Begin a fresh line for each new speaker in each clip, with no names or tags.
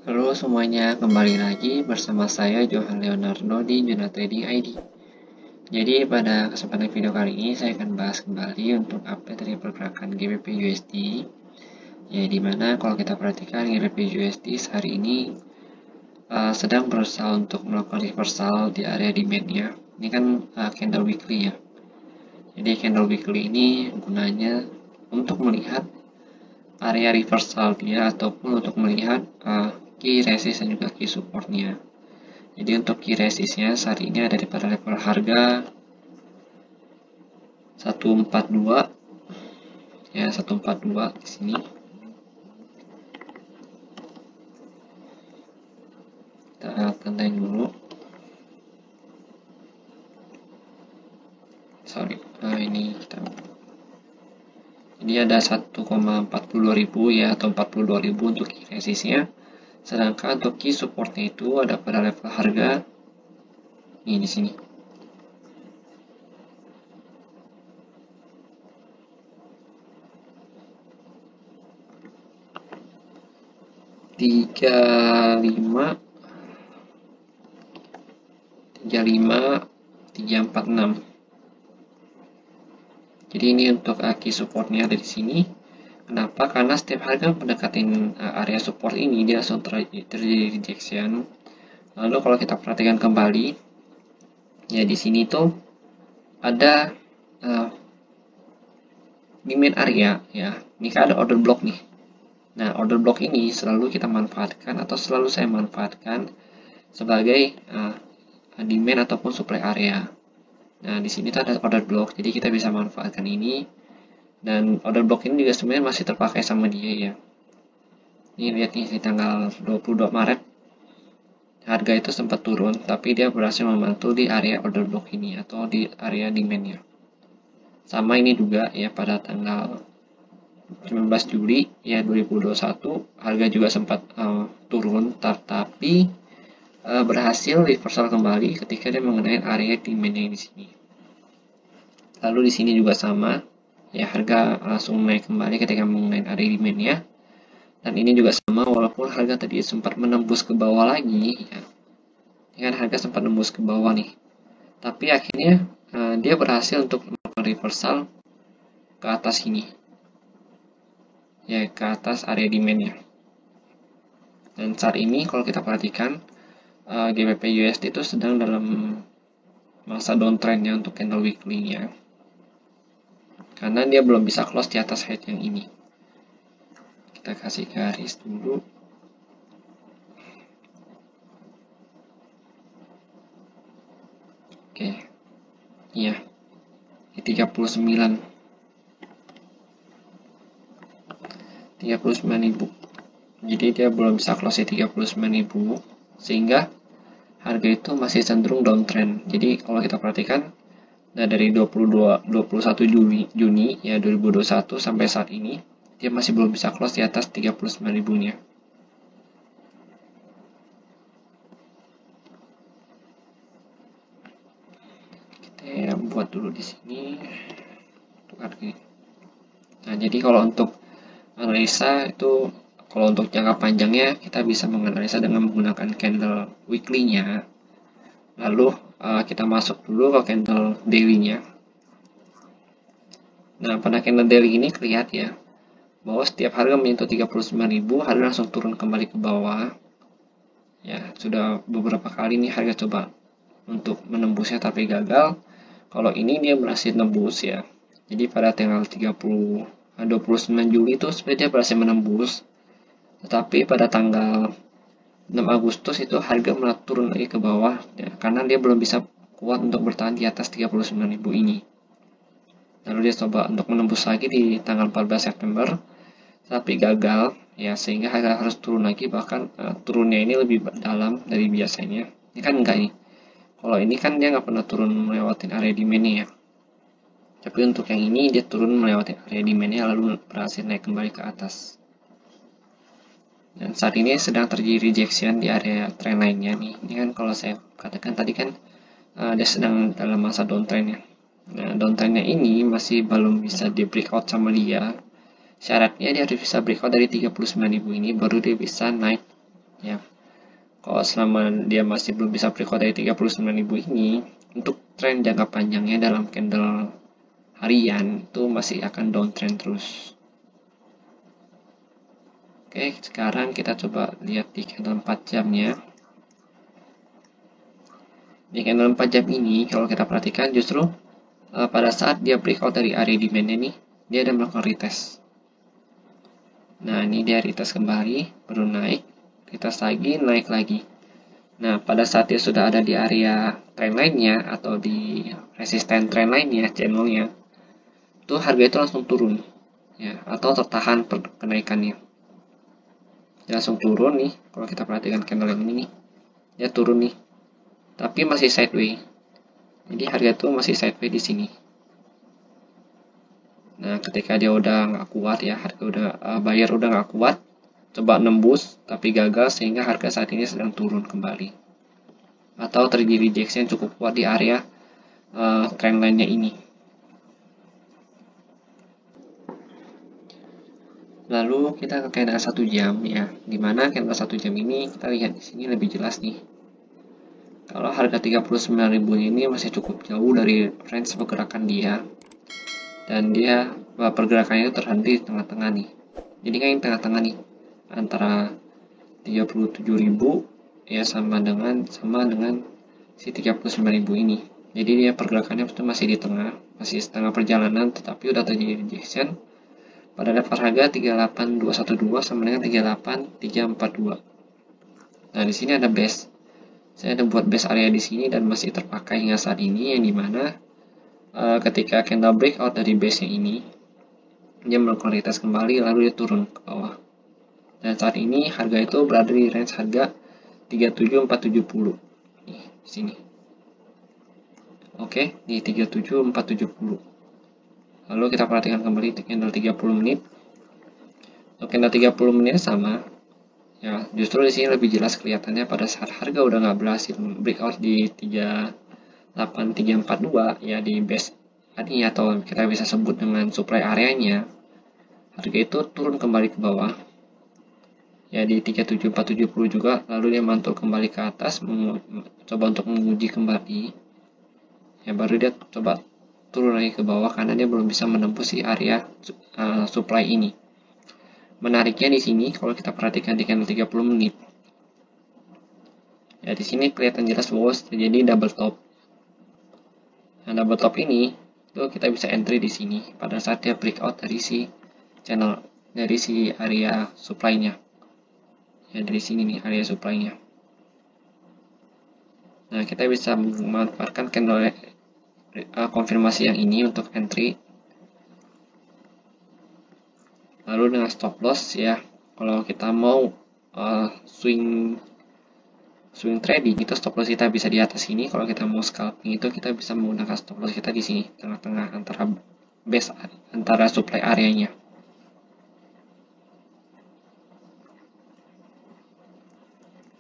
Halo semuanya, kembali lagi bersama saya Johan Leonardo di Juna Trading ID. Jadi pada kesempatan video kali ini saya akan bahas kembali untuk update dari pergerakan GBP USD. Ya, dimana kalau kita perhatikan GBP USD hari ini sedang berusaha untuk melakukan reversal di area demand-nya. Ini kan candle weekly ya. Jadi candle weekly ini gunanya untuk melihat area reversal dia ataupun untuk melihat key resist dan juga key supportnya. Jadi untuk key resistnya saat ini ada pada level harga 142 ya, 142 di sini. Kita tandai dulu. Ini kita. Jadi ada 1,42.000 ya, atau 42.000 untuk key resistnya. Sedangkan untuk key supportnya itu ada pada level harga ini di sini. Tiga lima 346. Jadi ini untuk key supportnya ada di sini. Kenapa? Karena setiap harga mendekatin area support ini dia langsung terjadi rejection. Lalu kalau kita perhatikan kembali, ya di sini tuh ada demand area ya. Ini kan ada order block nih. Nah, order block ini selalu kita manfaatkan atau selalu saya manfaatkan sebagai demand ataupun supply area. Nah, di sini tuh ada order block, jadi kita bisa manfaatkan ini. Dan order block ini juga sebenarnya masih terpakai sama dia ya. Ini lihat nih di tanggal 22 Maret harga itu sempat turun, tapi dia berhasil membantu di area order block ini atau di area demand-nya. Sama ini juga ya pada tanggal 19 Juli ya 2021 harga juga sempat turun, tapi berhasil reversal kembali ketika dia mengenai area demand-nya di sini. Lalu di sini juga sama. Ya, harga langsung naik kembali ketika mengenai area demand-nya. Dan ini juga sama, walaupun harga tadi sempat menembus ke bawah lagi, ya. Ini kan harga sempat menembus ke bawah nih. Tapi akhirnya dia berhasil untuk melakukan reversal ke atas ini. Ya, ke atas area demand-nya. Dan saat ini kalau kita perhatikan, GBP USD itu sedang dalam masa downtrend-nya untuk candle weekly-nya. Karena dia belum bisa close di atas head yang ini. Kita kasih garis dulu. Oke. Iya. Di 39. 39.000. Jadi dia belum bisa close di 39.000 sehingga harga itu masih cenderung downtrend. Jadi kalau kita perhatikan dari 21 Juni ya 2021 sampai saat ini dia masih belum bisa close di atas 39.000-nya. Kita buat dulu di sini untuk harga. Nah, jadi kalau untuk analisa itu, kalau untuk jangka panjangnya kita bisa menganalisa dengan menggunakan candle weekly-nya. Lalu kita masuk dulu ke candle daily-nya. Nah, pada candle daily ini kelihatan ya bahwa setiap harga menyentuh 39.000, harga langsung turun kembali ke bawah. Ya, sudah beberapa kali nih harga coba untuk menembusnya tapi gagal. Kalau ini dia berhasil nembus ya. Jadi pada tanggal 29 Juli itu sebenarnya dia berhasil menembus. Tetapi pada tanggal 6 Agustus itu harga malah turun lagi ke bawah ya, karena dia belum bisa kuat untuk bertahan di atas 39.000 ini. Lalu dia coba untuk menembus lagi di tanggal 14 September, tapi gagal ya, sehingga harga harus turun lagi, bahkan turunnya ini lebih dalam dari biasanya. Ini kan enggak nih. Kalau ini kan dia nggak pernah turun melewati area demand-nya ya. Tapi untuk yang ini dia turun melewati area demand-nya lalu berhasil naik kembali ke atas. Dan saat ini sedang terjadi rejection di area trend line-nya nih. Ini kan kalau saya katakan tadi kan dia sedang dalam masa downtrend ya. Nah, downtrend-nya ini masih belum bisa di breakout sama dia. Syaratnya dia harus bisa breakout dari 39.000 ini baru dia bisa naik ya. Kalau selama dia masih belum bisa breakout dari 39.000 ini, untuk tren jangka panjangnya dalam candle harian itu masih akan downtrend terus. Oke, sekarang kita coba lihat di candle 4 jamnya. Di candle 4 jam ini, kalau kita perhatikan justru pada saat dia breakout dari area demand-nya nih, dia ada melakukan retest. Nah, ini dia retest kembali, baru naik, retest lagi, naik lagi. Nah, pada saat dia sudah ada di area trendline-nya atau di resisten trendline-nya, channel-nya, itu harga itu langsung turun, ya, atau tertahan kenaikannya. Dia langsung turun nih, kalau kita perhatikan candle yang ini nih, dia turun nih, tapi masih sideways. Jadi harga itu masih sideways di sini. Nah, ketika dia udah nggak kuat ya, harga udah buyer udah nggak kuat, coba nembus tapi gagal sehingga harga saat ini sedang turun kembali. Atau terjadi rejection cukup kuat di area trendline-nya ini. Lalu kita ke candle 1 jam ya, dimana candle 1 jam ini kita lihat di sini lebih jelas nih. Kalau harga 39.000 ini masih cukup jauh dari range pergerakan dia, dan dia pergerakannya itu terhenti di tengah-tengah nih. Jadi kan yang tengah-tengah nih antara 37.000 ya sama dengan si 39.000 ini. Jadi dia pergerakannya itu masih di tengah, masih setengah perjalanan, tetapi udah terjadi rejection pada level harga 38212 sama dengan 38342. Nah, di sini ada base. Saya ada buat base area di sini dan masih terpakai hingga saat ini, yang dimana ketika candle breakout dari base-nya ini, dia melakukan retest kembali lalu dia turun ke bawah. Dan saat ini harga itu berada di range harga 37470. Nih, di sini. Oke, di 37470. Lalu kita perhatikan kembali candle 30 menit. Untuk candle 30 menit sama. Ya, justru di sini lebih jelas kelihatannya pada saat harga udah nggak berhasil breakout di 38342 ya, di base tadi atau kita bisa sebut dengan supply areanya. Harga itu turun kembali ke bawah. Ya, di 37470 juga, lalu dia mantul kembali ke atas, coba untuk menguji kembali. Ya, baru dia coba turun lagi ke bawah karena dia belum bisa menembus si area supply ini. Menariknya di sini kalau kita perhatikan di candle 30 menit. Ya, di sini kelihatan jelas bahwa terjadi double top. Nah, double top ini itu kita bisa entry di sini pada saat dia breakout dari si channel, dari si area supply-nya. Ya, dari sini nih area supply-nya. Nah, kita bisa memanfaatkan candle konfirmasi yang ini untuk entry. Lalu dengan stop loss ya, kalau kita mau swing trading itu stop loss kita bisa di atas sini. Kalau kita mau scalping itu kita bisa menggunakan stop loss kita di sini tengah-tengah antara base antara supply areanya.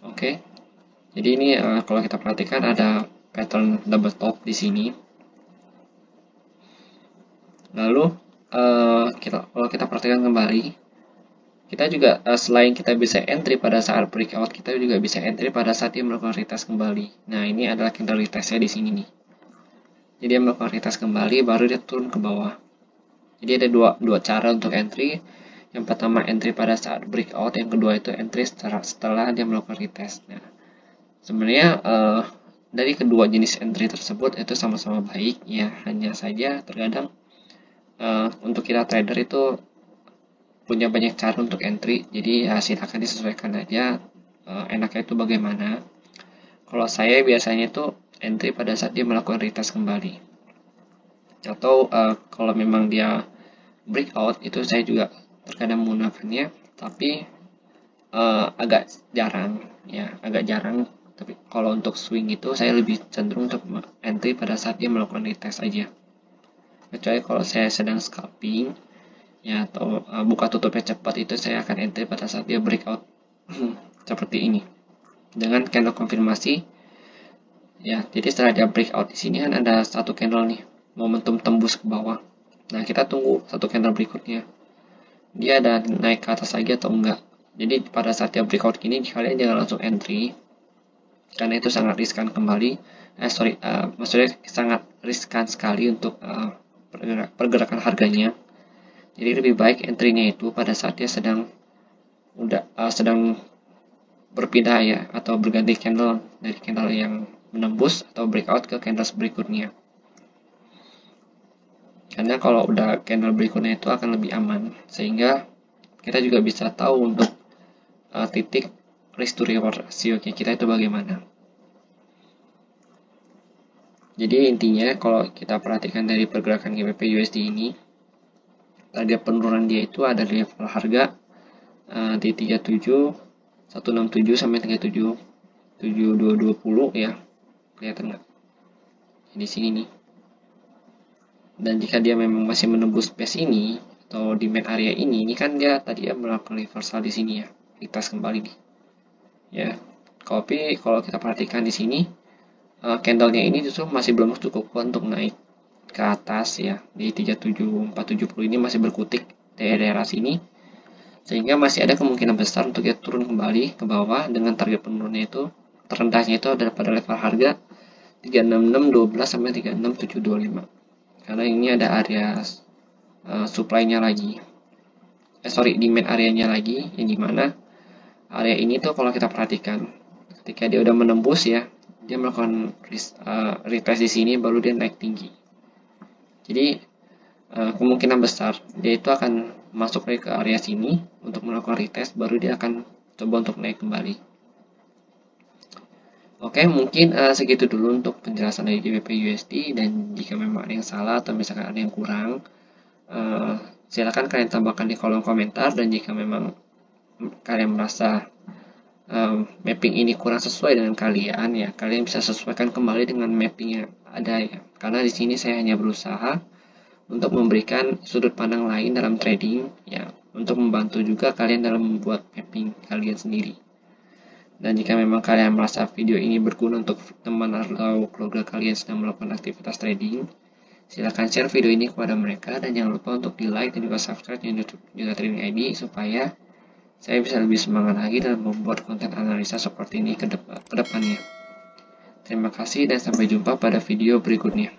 Oke. Jadi ini kalau kita perhatikan ada pattern double top di sini. Lalu kalau kita perhatikan kembali, kita juga selain kita bisa entry pada saat breakout, kita juga bisa entry pada saat dia melakukan retest kembali. Nah, ini adalah candle retestnya di sini nih. Jadi dia melakukan retest kembali, baru dia turun ke bawah. Jadi ada dua cara untuk entry. Yang pertama entry pada saat breakout, yang kedua itu entry setelah dia melakukan retest. Nah, sebenarnya dari kedua jenis entry tersebut itu sama-sama baik ya, hanya saja terkadang untuk kita trader itu punya banyak cara untuk entry, jadi ya silakan disesuaikan aja enaknya itu bagaimana. Kalau saya biasanya itu entry pada saat dia melakukan retest kembali, atau kalau memang dia breakout itu saya juga terkadang menggunakannya, tapi agak jarang ya, agak jarang. Tapi kalau untuk swing itu saya lebih cenderung untuk entry pada saat dia melakukan retest aja. Kecuali kalau saya sedang scalping ya, atau buka tutupnya cepat, itu saya akan entry pada saat dia breakout seperti ini dengan candle konfirmasi ya. Jadi setelah dia breakout di sini kan ada satu candle nih momentum tembus ke bawah. Nah, kita tunggu satu candle berikutnya dia ada naik ke atas lagi atau enggak. Jadi pada saat dia breakout gini, kalian jangan langsung entry, karena itu sangat riskan kembali. Maksudnya sangat riskan sekali untuk pergerakan harganya. Jadi lebih baik entry-nya itu pada saat dia sedang berpindah ya, atau berganti candle dari candle yang menembus atau breakout ke candle berikutnya. Karena kalau udah candle berikutnya itu akan lebih aman, sehingga kita juga bisa tahu untuk titik risk to reward ratio kita itu bagaimana. Jadi intinya kalau kita perhatikan dari pergerakan GBP USD ini, target penurunan dia itu ada di level harga di 167 sampai 7220 ya, kelihatan nggak? Di sini nih. Dan jika dia memang masih menembus base ini atau demand area ini kan dia tadi ya melakukan reversal di sini ya, retest kembali nih. Ya, tapi kalau kita perhatikan di sini, candlenya ini justru masih belum cukup kuat untuk naik ke atas ya, di 37470 ini masih berkutik dari daerah sini, sehingga masih ada kemungkinan besar untuk dia turun kembali ke bawah dengan target penurunannya itu terendahnya itu adalah pada level harga 36612 sampai 36725, karena ini ada area supply-nya lagi, demand areanya lagi, yang dimana area ini tuh kalau kita perhatikan ketika dia udah menembus ya, dia melakukan retest di sini baru dia naik tinggi. Jadi kemungkinan besar dia itu akan masuk lagi ke area sini untuk melakukan retest, baru dia akan coba untuk naik kembali. Oke, mungkin segitu dulu untuk penjelasan dari GBP USD, dan jika memang ada yang salah atau misalkan ada yang kurang, silakan kalian tambahkan di kolom komentar, dan jika memang kalian merasa mapping ini kurang sesuai dengan kalian ya, kalian bisa sesuaikan kembali dengan mapping yang ada ya, karena di sini saya hanya berusaha untuk memberikan sudut pandang lain dalam trading ya, untuk membantu juga kalian dalam membuat mapping kalian sendiri. Dan jika memang kalian merasa video ini berguna untuk teman atau keluarga kalian sedang melakukan aktivitas trading, silakan share video ini kepada mereka, dan jangan lupa untuk di like dan juga subscribe YouTube juga Trading ID, supaya saya bisa lebih semangat lagi dalam membuat konten analisa seperti ini ke depannya. Terima kasih dan sampai jumpa pada video berikutnya.